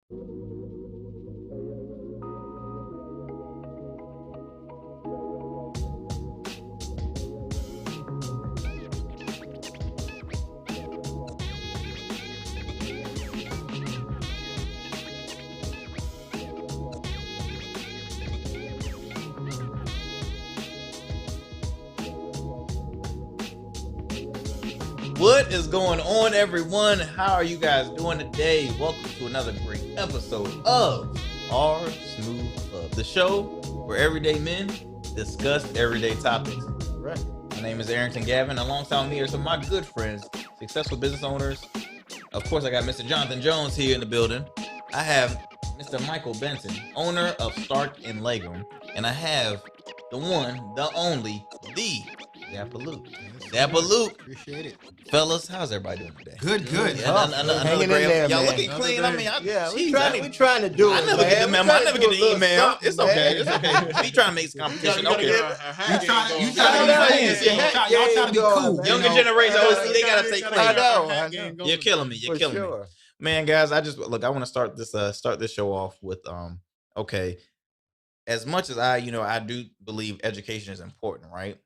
What is going on, everyone? How are you guys doing today? Welcome to another great episode of Our Smooth Club, the show where everyday men discuss everyday topics. Right. My name is Arrington Gavin. Alongside me are some of my good friends, successful business owners. Of course, I got Mr. Jonathan Jones here in the building. I have Mr. Michael Benson, owner of Stark and Legram. And I have the one, the only, the Dapper Luke. Dapper Luke. Appreciate it. Fellas, how's everybody doing today? Good. Yeah, Hanging in there, y'all man. looking clean. I mean, we trying to do it. I never man. get the memo. I never get the email. It's okay. Man. It's okay. We trying to make this competition. Okay. You trying to be Yeah, fancy. Y'all trying to be cool. man. Younger generation, OC, they gotta take I clean. know. You're killing me. You're killing me, man, guys. I want to start this show off with okay. As much as I do believe education is important, right?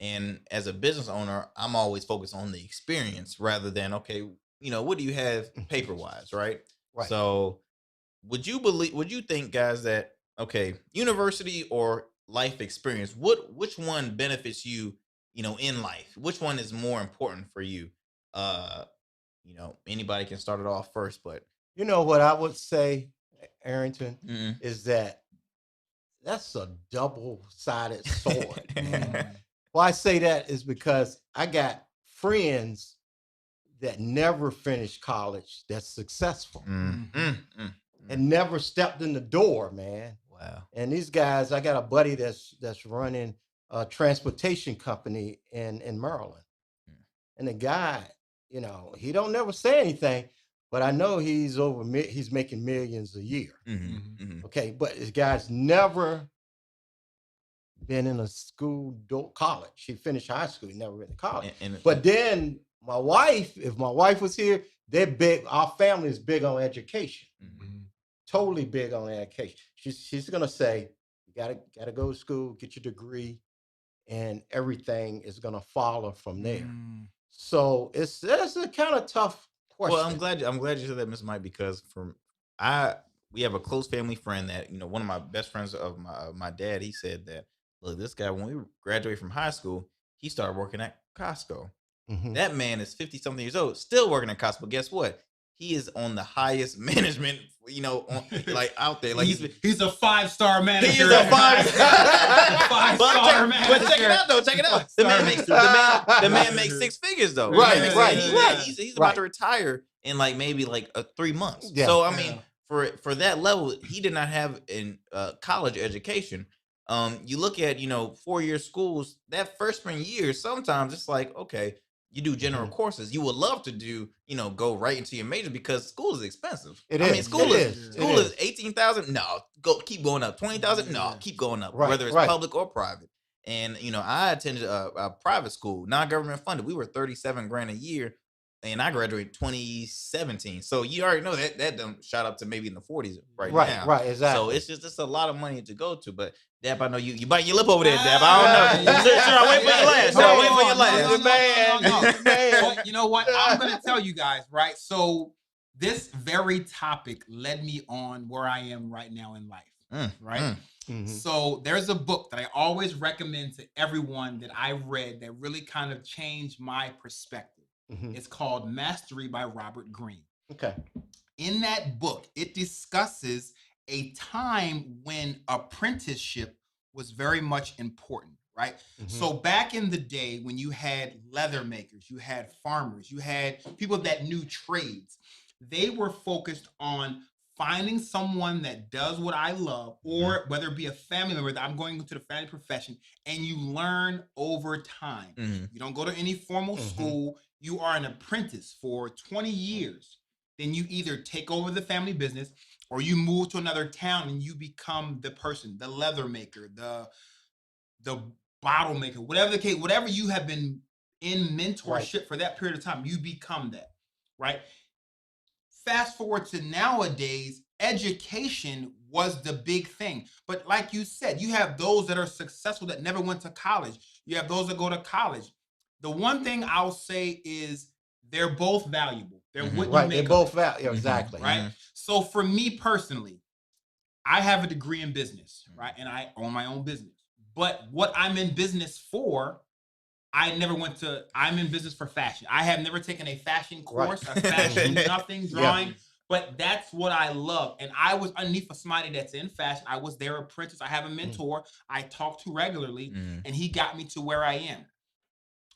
And as a business owner, I'm always focused on the experience rather than, okay, what do you have paper wise, right? Right. So would you think, guys, that, okay, university or life experience, which one benefits you, in life? Which one is more important for you? Anybody can start it off first, but You know what I would say, Arrington, mm, is that's a double-sided sword. Why I say that is because I got friends that never finished college that's successful and never stepped in the door, man. wow. And these guys, I got a buddy that's running a transportation company in Maryland. Mm. And the guy, he don't never say anything, but I know he's making millions a year. Okay, but this guy's never been in a college. He finished high school, he never been to college. But then my wife, if my wife was here, they're big. Our family is big on education. Totally big on education. She's gonna say, you gotta go to school, get your degree, and everything is gonna follow from there. So it's a kind of tough question. Well, I'm glad you said that, Mr. Mike, because we have a close family friend that, one of my best friends of my dad, he said that, look, this guy, when we graduated from high school, he started working at Costco. That man is 50 something years old, still working at Costco. Guess what? He is on the highest management, out there. Like he's a 5-star manager. He's a 5-star manager. But check it out, though. Check it out. The man makes 6 figures, though. Right. He's about to retire in maybe 3 months. Yeah. So I mean, for that level, he did not have in college education. You look at 4-year schools. That freshman year, sometimes it's like, okay, you do general courses. You would love to do, go right into your major because school is expensive. School is 18,000. No, keep going up. 20,000. No, keep going up. Right, Whether it's public or private. And I attended a private school, non-government funded. We were $37,000 a year, and I graduated 2017. So you already know that done shot up to maybe in the 40s right now. Right, exactly. So it's a lot of money to go to, but. Dap, I know you bite your lip over there, Dap. I don't know. Should I wait for your last? Man. You know what? I'm going to tell you guys, right? So this very topic led me on where I am right now in life, right? So there's a book that I always recommend to everyone that I read that really kind of changed my perspective. It's called Mastery by Robert Greene. Okay. In that book, it discusses a time when apprenticeship was very much important, right? So back in the day when you had leather makers, you had farmers, you had people that knew trades, they were focused on finding someone that does what I love, or whether it be a family member that I'm going into the family profession, and you learn over time. You don't go to any formal school. You are an apprentice for 20 years. Then you either take over the family business or you move to another town and you become the person, the leather maker, the bottle maker, whatever the case, whatever you have been in mentorship for that period of time, you become that, right? Fast forward to nowadays, education was the big thing. But like you said, you have those that are successful that never went to college. You have those that go to college. The one thing I'll say is they're both valuable. They're what you Right, make they're of both it, valuable. Exactly. right? So for me personally, I have a degree in business, right? And I own my own business. But what I'm in business for, I'm in business for fashion. I have never taken a fashion course, a fashion nothing, drawing. Yeah. But that's what I love. And I was underneath of somebody that's in fashion. I was their apprentice. I have a mentor I talk to regularly, and he got me to where I am.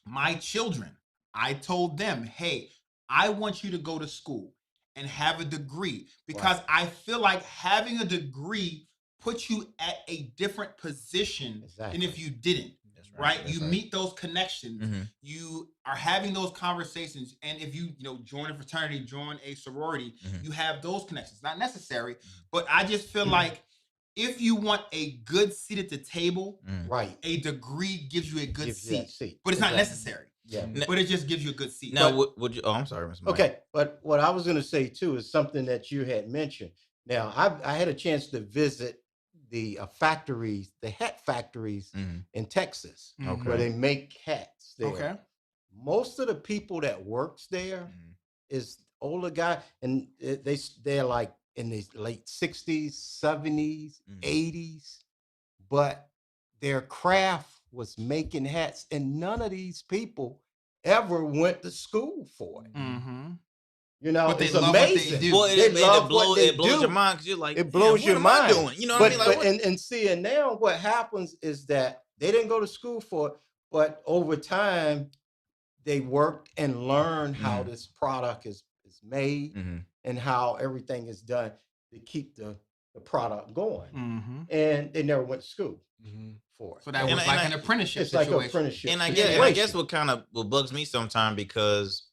My children, I told them, hey, I want you to go to school and have a degree because I feel like having a degree puts you at a different position than if you didn't. Right? You meet those connections. You are having those conversations. And if you join a fraternity, join a sorority, you have those connections. Not necessary, but I just feel like if you want a good seat at the table, right, a degree gives you a good seat. But it's exactly. not necessary. Yeah. But it just gives you a good seat. Now, would you? Oh, I'm sorry, Mr. Mike. Okay, but what I was going to say too is something that you had mentioned. Now, I had a chance to visit the factories, the hat factories in Texas, where they make hats there. Okay. Most of the people that works there is older guy, and they're like in the late 60s, 70s, 80s, but their craft was making hats, and none of these people ever went to school for it. You know, but it's they love amazing. What they do. Well, it blows do. your mind because you're like, It blows your mind. What am I doing? You know what I mean? Like, and see, and now what happens is that they didn't go to school for it, but over time they worked and learned how this product is made and how everything is done to keep the product going. And they never went to school for it. So that was like an apprenticeship It's situation. like an apprenticeship. And I guess what bugs me sometimes, because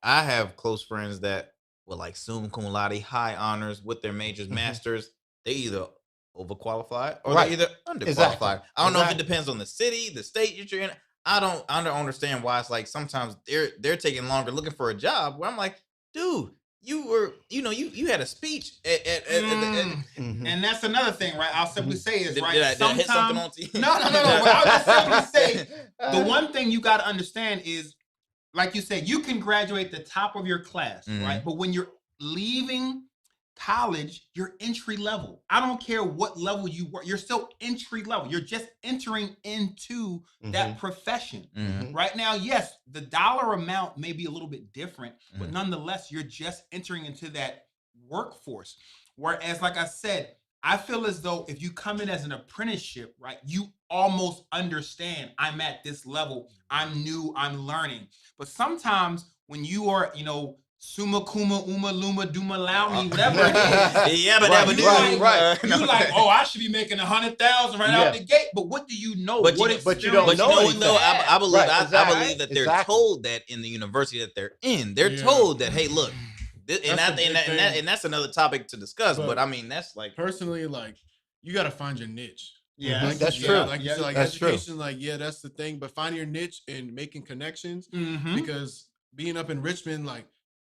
I have close friends that were like summa cum laude, high honors with their majors, masters. They either overqualified or they're either underqualified. Exactly. I don't know if it depends on the city, the state that you're in. I don't understand why it's like sometimes they're taking longer looking for a job. Where I'm like, dude, you were, you had a speech and that's another thing, right? I'll simply say is did right. I hit something on to you? No. I'll just simply say the one thing you got to understand is, like you said, you can graduate the top of your class, right? But when you're leaving college, you're entry level. I don't care what level you work, you're still entry level. You're just entering into that profession. Right now, yes, the dollar amount may be a little bit different, but nonetheless, you're just entering into that workforce. Whereas, like I said, I feel as though if you come in as an apprenticeship, right, you almost understand, I'm at this level, I'm new, I'm learning. But sometimes when you are, summa kuma uma luma duma laumi, whatever it is, you're like, oh, I should be making 100,000 right out the gate. But what do you know? But you don't know anything. I believe that they're told that in the university that they're in. They're told that, hey, look. And that's another topic to discuss, but I mean, that's like personally, like, you got to find your niche. Yeah, that's true. Like you said, like education, like, that's the thing. But finding your niche and making connections, because being up in Richmond, like,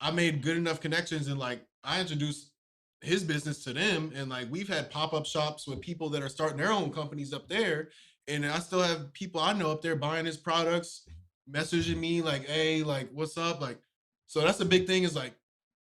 I made good enough connections, and like I introduced his business to them, and like we've had pop-up shops with people that are starting their own companies up there, and I still have people I know up there buying his products, messaging me like, hey, like, what's up? Like, so that's the big thing, is like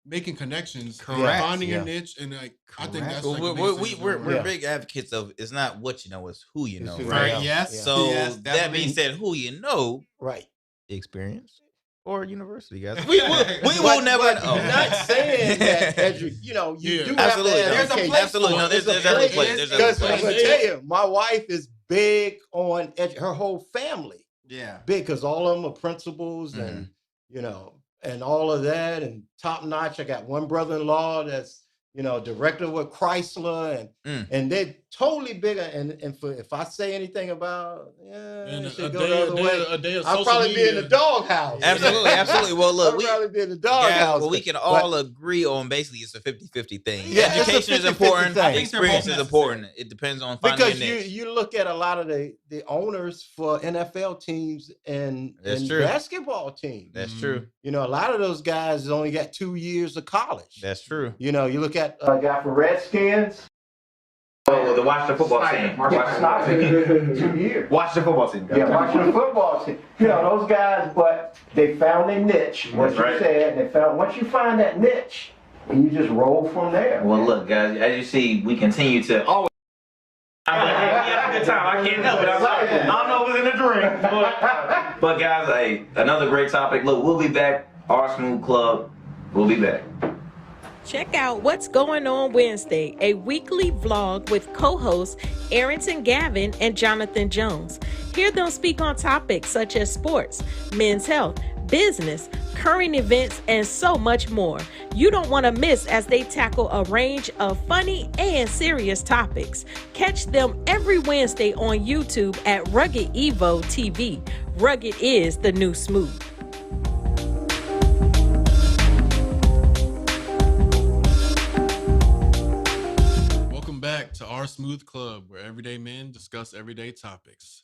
making connections, finding your niche, and like I think that's like we're big advocates of, it's not what you know, it's who you know, right? Right? Yes. So yes, that being said, who you know, right? Experience or university, guys. We will never know. I'm not saying that you do have to. There's a place. Absolutely, no, there's a place. Because I'm gonna tell you, my wife is big on her whole family. Yeah, big, because all of them are principals and and all of that, and top notch. I got one brother-in-law that's director with Chrysler, and totally bigger. And for if I say anything about And it should go the other way, a day of I'll social probably be in media. the doghouse. Absolutely, absolutely. Well, look, I'll we probably be in the guys, doghouse. well, we can all agree on basically it's a 50-50 thing. Yeah, it's a Education is 50-50 important. thing. I think they're Experience both is necessary. important. It depends on finding because your niche. you look at a lot of the owners for NFL teams and That's true. basketball teams. That's true. You know, a lot of those guys only got 2 years of college. That's true. You know, you look at a guy for Redskins. Oh, the Washington football team. Washington 2 years. Washington football team. Yeah, Washington football team. You know, those guys, but they found their niche. What That's you right. said, they found. Once you find that niche, and you just roll from there. Well, look, guys, as you see, we continue to always. We have a good time. I can't help it. I'm sorry. I don't know if it was in a drink, but guys, hey, another great topic. Look, we'll be back. Our Smooth Club. We'll be back. Check out What's Going On Wednesday, a weekly vlog with co-hosts Arrington Gavin and Jonathan Jones. Hear them speak on topics such as sports, men's health, business, current events, and so much more. You don't want to miss as they tackle a range of funny and serious topics. Catch them every Wednesday on YouTube at Rugged Evo TV. Rugged is the new smooth. Back to our Smooth Club, where everyday men discuss everyday topics.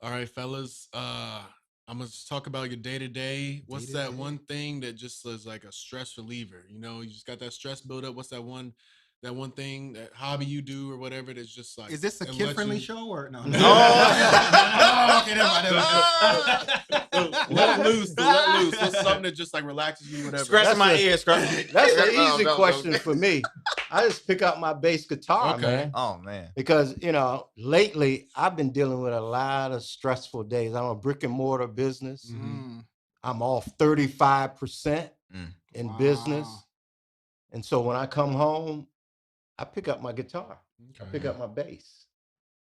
All right, fellas, I'm gonna just talk about your day to day. What's that one thing that just is like a stress reliever? You know, you just got that stress build up. What's that one thing, that hobby you do or whatever that's just like? Is this a kid friendly show or no? Oh, okay, never mind. Let it loose. What's something that just like relaxes you, whatever. Scratching my ear, scratching. That's an easy question for me. I just pick up my bass guitar, man. Oh man. Because you know, lately I've been dealing with a lot of stressful days. I'm a brick and mortar business. Mm-hmm. I'm off 35% in business, and so when I come home, I pick up my guitar. I pick up my bass,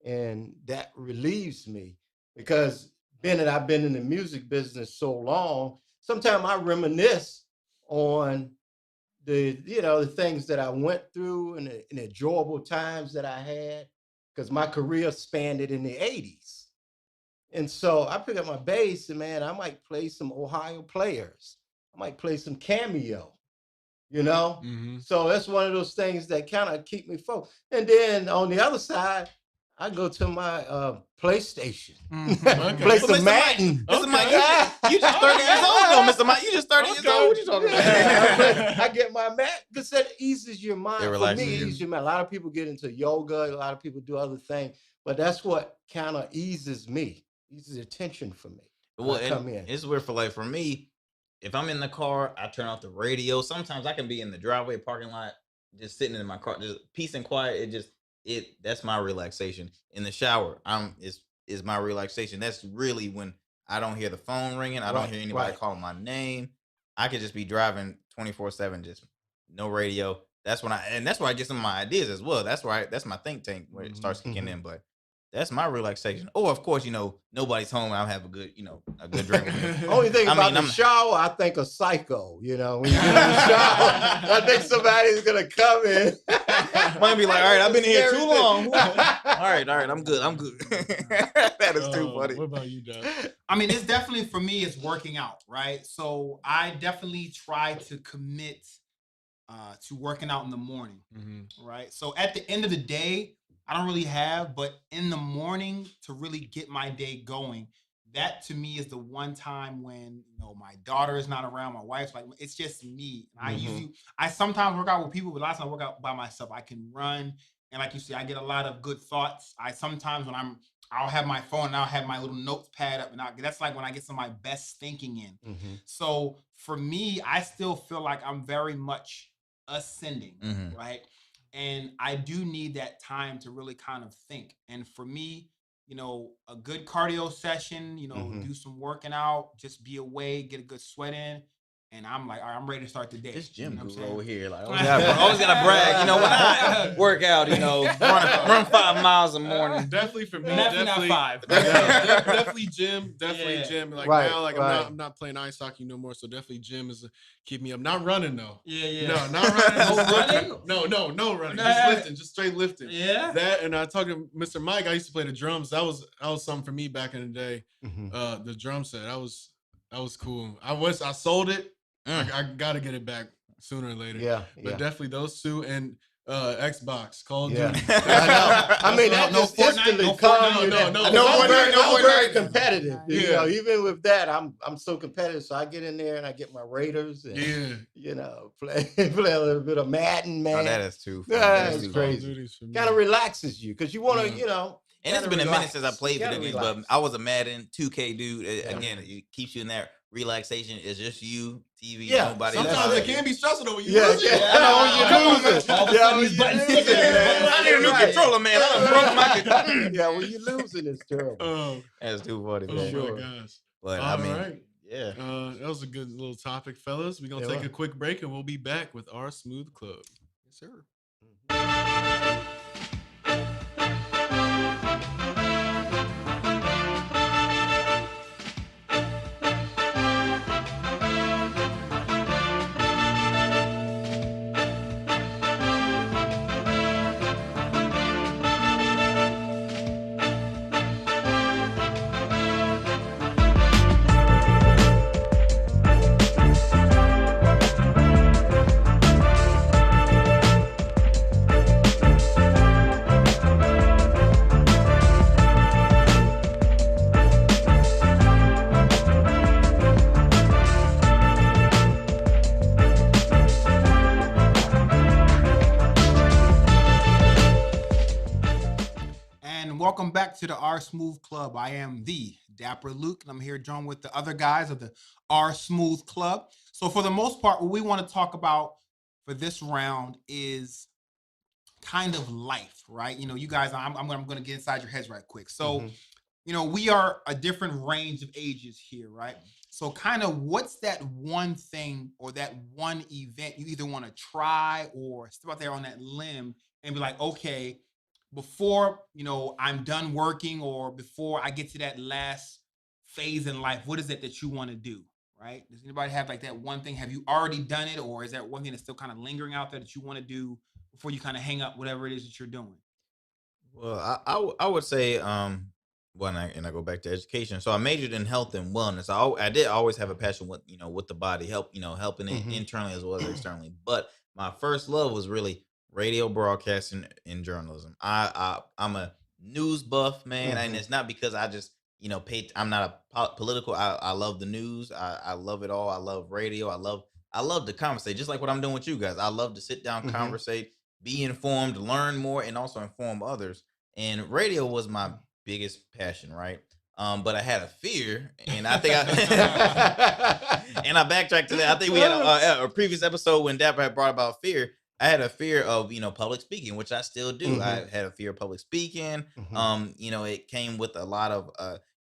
and that relieves me because Bennett, I've been in the music business so long. Sometimes I reminisce on the things that I went through and the enjoyable times that I had, because my career spanned it in the 80s. And so I pick up my bass and man, I might play some Ohio Players. I might play some Cameo, you know? So that's one of those things that kind of keep me focused. And then on the other side, I go to my PlayStation, play some Madden. Mr. Mike, you just 30 years old though, Mr. Mike. You just 30 years old. What you talking about? I get my mat because that eases your mind. It For relaxes me, it you. eases your mind. A lot of people get into yoga. A lot of people do other things, but that's what kind of eases me. Eases the tension for me. Well, I come in. It's weird for me. If I'm in the car, I turn off the radio. Sometimes I can be in the driveway parking lot, just sitting in my car, just peace and quiet. That's my relaxation. In the shower, is my relaxation. That's really when I don't hear the phone ringing. I don't hear anybody calling my name. I could just be driving 24/7, just no radio. That's where I get some of my ideas as well. That's my think tank where it starts kicking in. But that's my relaxation. Oh, of course, nobody's home. I'll have a good drink. Only thing about the shower, I think of Psycho. You know, when you get in the shower, I think somebody's gonna come in. Might be like, all right, I've been here too long. all right, I'm good. That is too funny. What about you, Doug? I mean, it's definitely for me, it's working out, right? So I definitely try to commit to working out in the morning, right? So at the end of the day, I don't really have, but in the morning to really get my day going, that to me is the one time when my daughter is not around, my wife's like, it's just me. And I sometimes work out with people, but last time I work out by myself. I can run, and like you see, I get a lot of good thoughts. I sometimes I'll have my phone and I'll have my little notepad up, and that's like when I get some of my best thinking in. So for me, I still feel like I'm very much ascending, right? And I do need that time to really kind of think. And for me, a good cardio session, do some working out, just be away, get a good sweat in. And I'm like, all right, I'm ready to start the day. This gym you know guru over here, like always gotta brag. You know, when I work out, run 5 miles a morning. Definitely for me, Definitely not 5. definitely gym. Definitely gym. Like now, like I'm not playing ice hockey no more, so definitely gym is keep me up. Not running though. Yeah. No, not running. No running. Just lifting, just straight lifting. Yeah. That and I talked to Mr. Mike. I used to play the drums. That was something for me back in the day. The drum set. That was cool. I sold it. I gotta get it back sooner or later. Yeah. But definitely those two and Xbox, Call of Duty. I know. I mean, that no just Fortnite, instantly no calmed you. Fortnite, no I'm very Fortnite. competitive. You Yeah. know, even with that, I'm so competitive. So I get in there and I get my Raiders and play a little bit of Madden, man. Oh, that is too fun. Yeah, That is it's too crazy. fun. Kind of relaxes you because you want to, And it's been a minute since I played gotta video games, but I was a Madden 2K dude. Again, it keeps you in that relaxation. It's just you, TV, nobody. Sometimes it can be stressful though when you lose it. I need a new controller, man. I done broke my Yeah, when you're losing, it's terrible. That's too funny, man. Oh my gosh. But All I mean, right. yeah. That was a good little topic, fellas. We're gonna take a quick break and we'll be back with our Smooth Club. Yes, sir. Welcome back to the R Smooth Club. I am the Dapper Luke, and I'm here joined with the other guys of the R Smooth Club. So for the most part, what we want to talk about for this round is kind of life, right? You know, you guys, I'm going to get inside your heads right quick. So, you know, we are a different range of ages here, right? So kind of what's that one thing or that one event you either want to try or step out there on that limb and be like, okay, before, you know, I'm done working or before I get to that last phase in life, what is it that you want to do, right? Does anybody have like that one thing? Have you already done it, or is that one thing that's still kind of lingering out there that you want to do before you kind of hang up whatever it is that you're doing? Well, I would say, when I go back to education. So I majored in health and wellness. I did always have a passion with, with the body, helping it internally as well as externally. But my first love was really radio broadcasting and journalism. I'm a news buff, man, and it's not because I just I'm not a political. I love the news. I love it all. I love radio. I love to conversate, just like what I'm doing with you guys. I love to sit down, conversate, be informed, learn more, and also inform others. And radio was my biggest passion, right? But I had a fear, and I think and I backtracked to that. I think we had a previous episode when Dapper had brought about fear. I had a fear of, public speaking, which I still do. I had a fear of public speaking. It came with a lot of,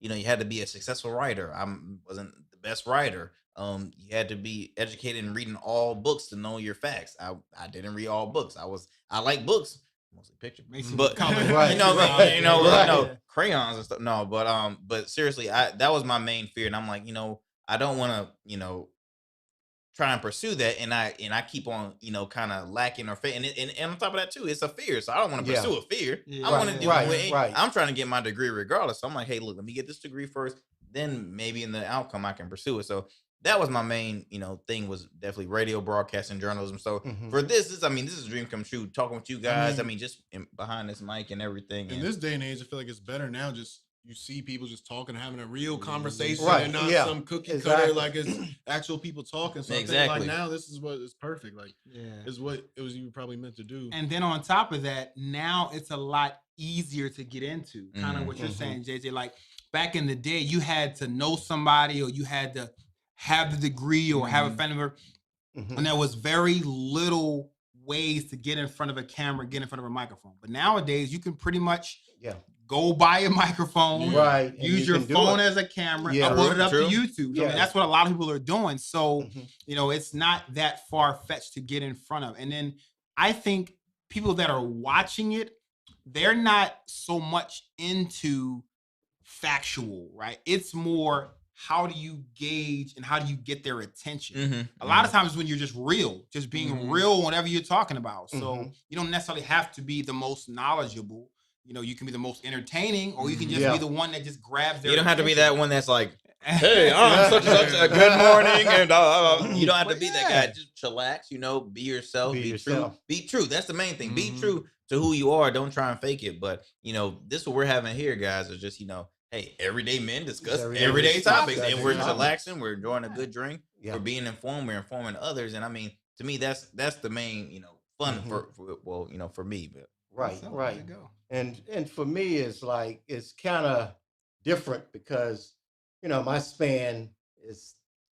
you had to be a successful writer. I wasn't the best writer. You had to be educated in reading all books to know your facts. I didn't read all books. I like books, mostly picture, but crayons and stuff. No, but seriously, that was my main fear, and I'm like, I don't want to, try and pursue that, and I keep on, kind of lacking or failing, and on top of that too, it's a fear. So I don't want to pursue a fear. I want to do it. I'm trying to get my degree regardless. So I'm like, hey, look, let me get this degree first, then maybe in the outcome I can pursue it. So that was my main, thing, was definitely radio broadcasting journalism. So for this is a dream come true. Talking with you guys, just behind this mic and everything. In this day and age, I feel like it's better now. Just you see people just talking, having a real conversation, and not some cookie cutter, like it's actual people talking. So I think like now this is what is perfect. Like is what it was you probably meant to do. And then on top of that, now it's a lot easier to get into. Kind of what you're saying, JJ. Like back in the day, you had to know somebody, or you had to have the degree, or have a family member, and there was very little ways to get in front of a camera, get in front of a microphone. But nowadays, you can pretty much go buy a microphone, right? And use your can do phone it. as a camera, Yeah. upload it up True. to YouTube. I Yeah. mean, that's what a lot of people are doing. So, Mhm. it's not that far-fetched to get in front of. And then I think people that are watching it, they're not so much into factual, right? It's more, how do you gauge and how do you get their attention? A lot of times when you're just real, just being real, whatever you're talking about. So you don't necessarily have to be the most knowledgeable. You can be the most entertaining, or you can just be the one that just grabs their You don't have to be attention. that one that's like, hey, I'm such and such. Good morning, and you don't have to be that guy. Just chillax. Be yourself. Be Be yourself. true. Be true. That's the main thing. Be true to who you are. Don't try and fake it. But this what we're having here, guys. Is just hey, everyday men discuss everyday topics, and we're chillaxing. We're enjoying a good drink. Yeah. We're being informed. We're informing others. And I mean, to me, that's the main fun for me. But Right, So, right. there you go. And for me, it's kind of different because my span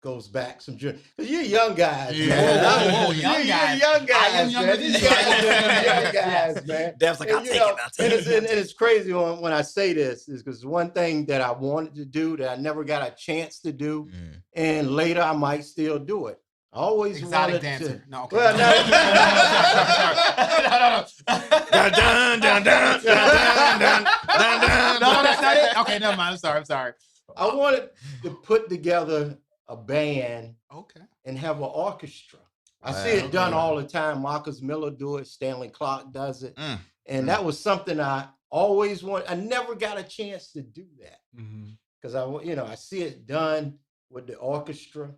goes back some because you're young guys. Yeah. Man. Whoa, You're young guys. young guys. I am younger man. than These you. guys are young guys, man. Dev's like, I'll And, take it. I'll take it. and it's crazy when I say this is because one thing that I wanted to do that I never got a chance to do, and later I might still do it. I always Exotic wanted dancer. to. No, okay. Well, Dun, dun, dun, dun, dun, dun, dun, dun, No, that's not it. Okay, never mind. I'm sorry. I wanted to put together a band Okay. and have an orchestra. I see it done all the time. Marcus Miller do it. Stanley Clark does it. And that was something I always wanted. I never got a chance to do that because I see it done with the orchestra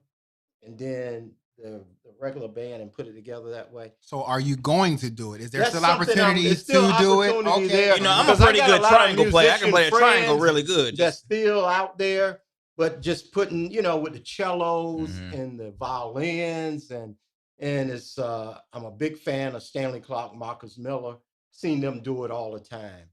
and then the regular band and put it together that way. So are you going to do it? Is there That's still something opportunities it's still to do it? opportunity Okay. there. I'm a Because I pretty got a good lot of triangle player. I can play a musician triangle friends really good. That's still out there, but just putting, with the cellos Mhm. and the violins and it's I'm a big fan of Stanley Clark, Marcus Miller. Seen them do it all the time.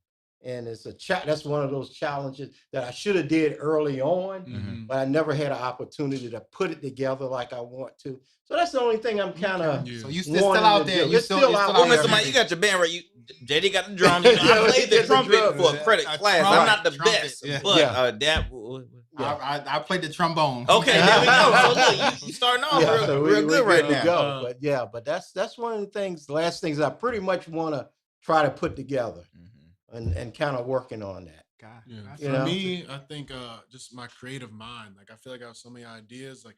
And it's that's one of those challenges that I should have did early on, but I never had an opportunity to put it together like I want to. So that's the only thing I'm kind of. Yeah. So you still out there. It's still out Well, there. Mr. Mike, you got your band right. JD got the drums. I played the Get the trumpet drums. for a credit A class. trumpet, I'm not the trumpet, best, yeah. but Yeah. that. I played the trombone. Okay, there we go. So look, you starting off Yeah, real, so real we good right to now. go. But that's one of the last things I pretty much want to try to put together and kind of working on that. God, Yeah. that's You For know? me, I think just my creative mind. Like I feel like I have so many ideas. Like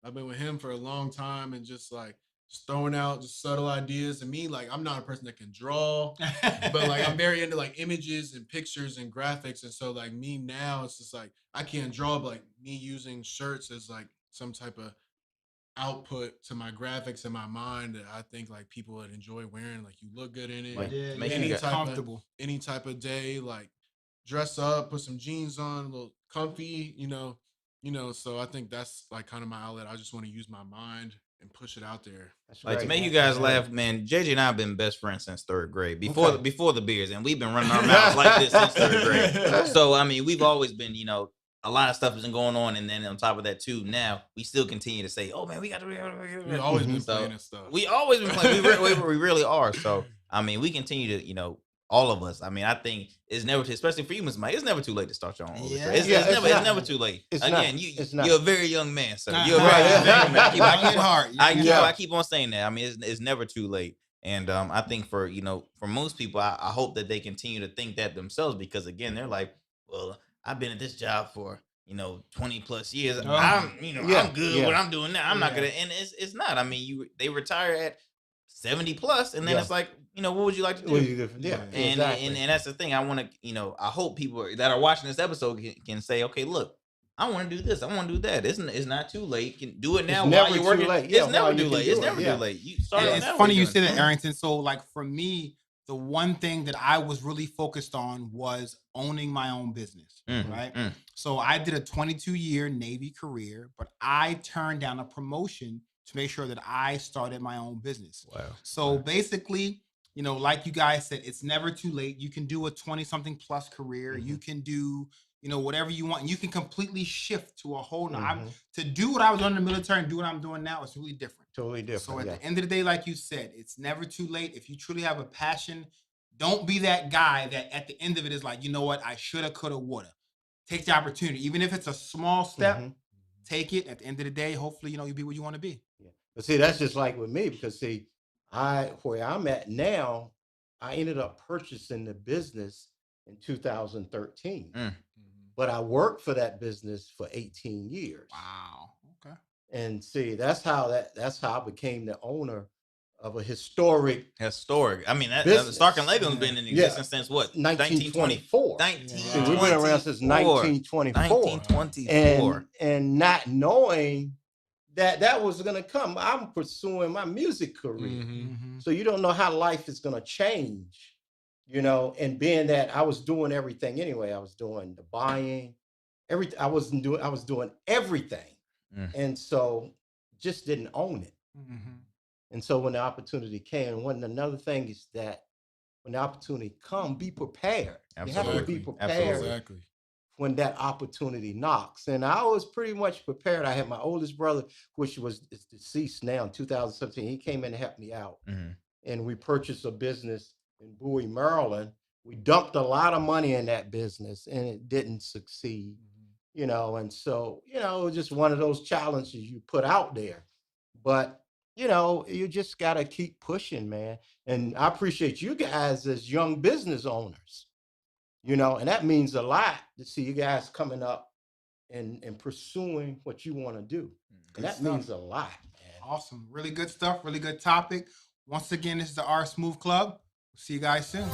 I've been with him for a long time and just throwing out just subtle ideas. And me, I'm not a person that can draw, but I'm very into images and pictures and graphics. And so me now, it's just I can't draw, but me using shirts as some type of output to my graphics in my mind that I think people would enjoy wearing. You look good in it. Make any you type comfortable. any type of day, dress up, put some jeans on, a little comfy, so I think that's kind of my outlet. I just want to use my mind and push it out there. That's Like to great. make you guys laugh, man. JJ and I have been best friends since third grade. Before the beers, and we've been running our mouths like this since third grade. So I mean, we've always been, a lot of stuff has been going on, and then on top of that too, now we still continue to say, "Oh man, we got to." We've always been So, playing and stuff. We always been playing. We really are. So I mean, we continue to, all of us. I mean, I think it's never too, especially for you, Ms. Mike. It's never too late to start your own orchestra. Yeah. It's It's never too late. It's Again, not. you It's not. you're a very young man, sir. Nah, You're a right. very young man. Young at heart. I keep on saying that. I mean, it's never too late. And I think for most people, I hope that they continue to think that themselves, because again, they're like, well, I've been at this job for 20 plus years. I'm I'm good what I'm doing now. I'm not gonna, and it's not. I mean, they retire at 70 plus, and then it's like, what would you like to do? Yeah, And, exactly. and that's the thing. I want to, I hope people that are watching this episode can say, okay, look, I want to do this. I want to do that. It's not too late. You can do it now It's while never you're too working. late. Yeah, It's never while you too can late. do It's it. never Yeah. too late. You start And on it's now funny what you you're say doing. that, Arrington. So, for me, the one thing that I was really focused on was owning my own business, right? So I did a 22-year Navy career, but I turned down a promotion to make sure that I started my own business. Wow. So basically, like you guys said, it's never too late. You can do a 20-something plus career. You can do, whatever you want. And you can completely shift to a whole to do what I was doing in the military and do what I'm doing now. It's really different. Totally different. So at yeah. the end of the day, like you said, it's never too late. If you truly have a passion, Don't be that guy that at the end of it is like, you know what, I shoulda, coulda, woulda. Take the opportunity, even if it's a small step. Take it. At the end of the day, hopefully, you be what you want to be. Yeah. But see, that's just like with me, because see, where I'm at now, I ended up purchasing the business in 2013. But I worked for that business for 18 years. Wow. Okay. And see, that's how I became the owner of a historic. I mean, Stark and Legum's been in existence since what? 1924. 1924. See, we've been around since 1924. 1924. And not knowing that was going to come. I'm pursuing my music career. So you don't know how life is going to change, and being that I was doing everything anyway. I was doing the buying, everything. I was doing everything. And so just didn't own it. And so when the opportunity came, another thing is that when the opportunity comes, be prepared. Absolutely. You have to be prepared when that opportunity knocks. And I was pretty much prepared. I had my oldest brother, which is deceased now in 2017. He came in to help me out. And we purchased a business in Bowie, Maryland. We dumped a lot of money in that business and it didn't succeed, and so, it was just one of those challenges you put out there. But you just got to keep pushing, man. And I appreciate you guys as young business owners, and that means a lot to see you guys coming up and pursuing what you want to do. And that means a lot, man. Awesome. Really good stuff. Really good topic. Once again, this is the R Smooth Club. We'll see you guys soon.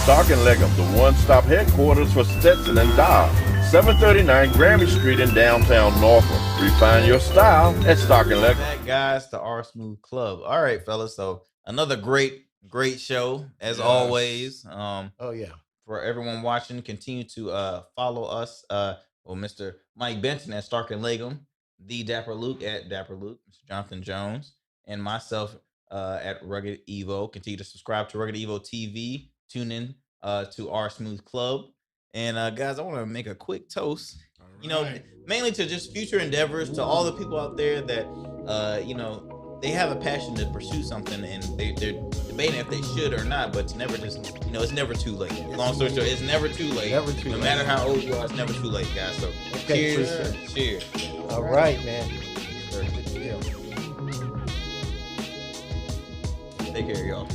Stark & Legum, the one-stop headquarters for Stetson and Dobbs. 739 Grammy Street in downtown Norfolk. Refine your style at Stark & Legum. That, guys, the R Smooth Club. All right, fellas. So another great show as always. For everyone watching, continue to follow us. Mr. Mike Benton at Stark & Legum, the Dapper Luke at Dapper Luke, Mr. Jonathan Jones, and myself at Rugged Evo. Continue to subscribe to Rugged Evo TV. Tune in to R Smooth Club. And guys, I want to make a quick toast, mainly to just future endeavors, to all the people out there that, they have a passion to pursue something and they're debating if they should or not, but it's never it's never too late. Long story short, it's never too late. No matter how old you are, it's never too late, guys. So cheers. All right, man. Take care, y'all.